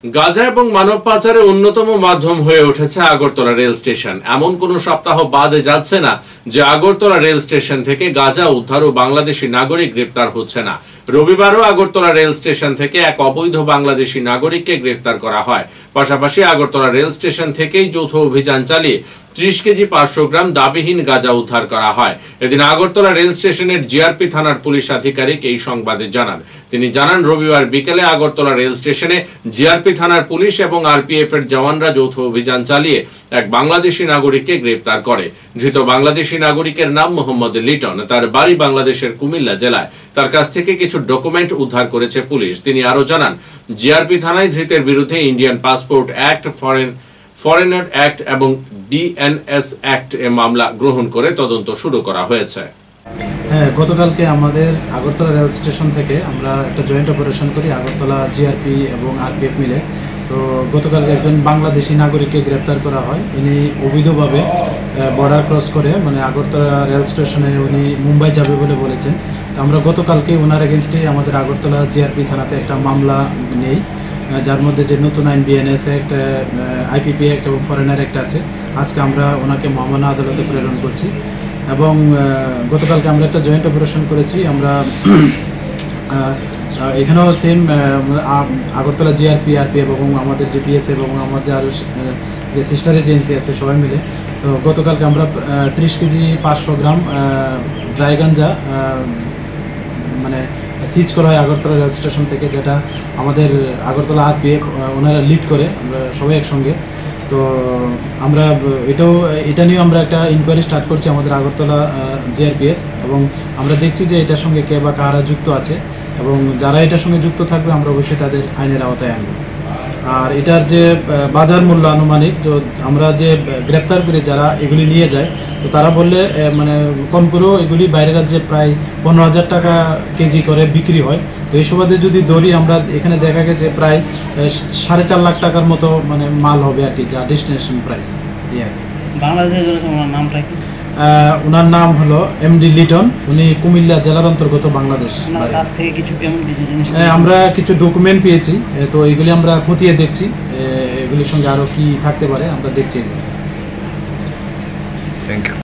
গাঁজা এবং মানব পাচারের অন্যতম মাধ্যম হয়ে উঠেছে আগরতলা রেল স্টেশন। এমন কোন সপ্তাহ বাদে যাচ্ছে না যে আগরতলা রেল স্টেশন থেকে গাঁজা উদ্ধার ও বাংলাদেশি নাগরিক গ্রেপ্তার হচ্ছে না। রবিবারও আগরতলা রেল স্টেশন থেকে এক অবৈধ বাংলাদেশি নাগরিককে গ্রেফতার করা হয়। পাশাপাশি আগরতলা রেল স্টেশন থেকেই যৌথ অভিযান চালিয়ে 30 কেজি 500 গ্রাম দাবিহীন গাঁজা উদ্ধার করা হয়। এদিন আগরতলা রেল স্টেশনের জিআরপি থানার পুলিশ আধিকারিক এই সংবাদে জানান। তিনি জানান, রবিবার বিকেলে আগরতলা রেল স্টেশনে জিআরপি থানার পুলিশ এবং আরপিএফ এর জওয়ানরা যৌথ অভিযান চালিয়ে এক বাংলাদেশি নাগরিককে গ্রেফতার করে। ধৃত বাংলাদেশি নাগরিকের নাম মোহাম্মদ লিটন। তার বাড়ি বাংলাদেশের কুমিল্লা জেলায়। তার কাছ থেকে কিছু ডকুমেন্ট উদ্ধার করেছে পুলিশ। তিনি আরো জানান, জিআরপি থানায় ধৃতের বিরুদ্ধে Indian passport act, foreigner act এবং ডিএনএস অ্যাক্ট এ মামলা গ্রহণ করে তদন্ত শুরু করা হয়েছে। হ্যাঁ, গতকালকে আমাদের আগরতলা রেল স্টেশন থেকে আমরা একটা জয়েন্ট অপারেশন করি আগরতলা জিআরপি এবং আরপিএফ মিলে। তো গতকালকে একজন বাংলাদেশি নাগরিককে গ্রেপ্তার করা হয়। ইনি অবৈধভাবে বর্ডার ক্রস করে আগরতলা রেল স্টেশনে উনি মুম্বাই যাবে বলে বলেছেন। তো আমরা গতকালকে ওনার এগেনস্টে আমাদের আগরতলা জিআরপি থানাতে একটা মামলা নেই, যার মধ্যে যে নতুন আইন বিএনএস অ্যাক্ট, আইপিপি অ্যাক্ট এবং ফরেনার অ্যাক্ট আছে। আজকে আমরা ওনাকে মহামান্য আদালতে প্রেরণ করছি এবং গতকালকে আমরা একটা জয়েন্ট অপারেশন করেছি। আমরা এখানেও সেম আগরতলা জিআরপি, আরপিএফ এবং আমাদের যে বিএসএফ এবং আমাদের আরও যে সিস্টার এজেন্সি আছে সবাই মিলে। তো গতকালকে আমরা 30 কেজি 500 গ্রাম ড্রাই গাঞ্জা সিজ করা হয় আগরতলা রেল স্টেশন থেকে, যেটা আমাদের আগরতলা আরপিএফ ওনারা লিড করে, আমরা সবাই একসঙ্গে। তো আমরা এটা নিয়েও আমরা একটা ইনকোয়ারি স্টার্ট করছি আমাদের আগরতলা জিআরপিএস, এবং আমরা দেখছি যে এটার সঙ্গে কে বা কারা যুক্ত আছে, এবং যারা এটার সঙ্গে যুক্ত থাকবে আমরা অবশ্যই তাদের আইনের আওতায় আনবো। আর এটার যে বাজার মূল্য আনুমানিক, তো আমরা যে গ্রেপ্তার করে যারা এগুলি নিয়ে যায়, তো তারা বললে কম করেও এগুলি বাইরের রাজ্যে প্রায় 15,000 টাকা কেজি করে বিক্রি হয়। তো এই সুবাদে যদি ধরি, আমরা এখানে দেখা গেছে প্রায় 4.5 লাখ টাকার মতো মাল হবে আর কি, যা ডেস্টিনেশন প্রাইস। ওনার নাম হলো এমডি লিটন। উনি কুমিল্লা জেলার অন্তর্গত, বাংলাদেশ। আমরা কিছু ডকুমেন্ট পেয়েছি, তো এগুলি আমরা খতিয়ে দেখছি, এগুলির সঙ্গে আরো কি থাকতে পারে আমরা দেখছি। Thank you.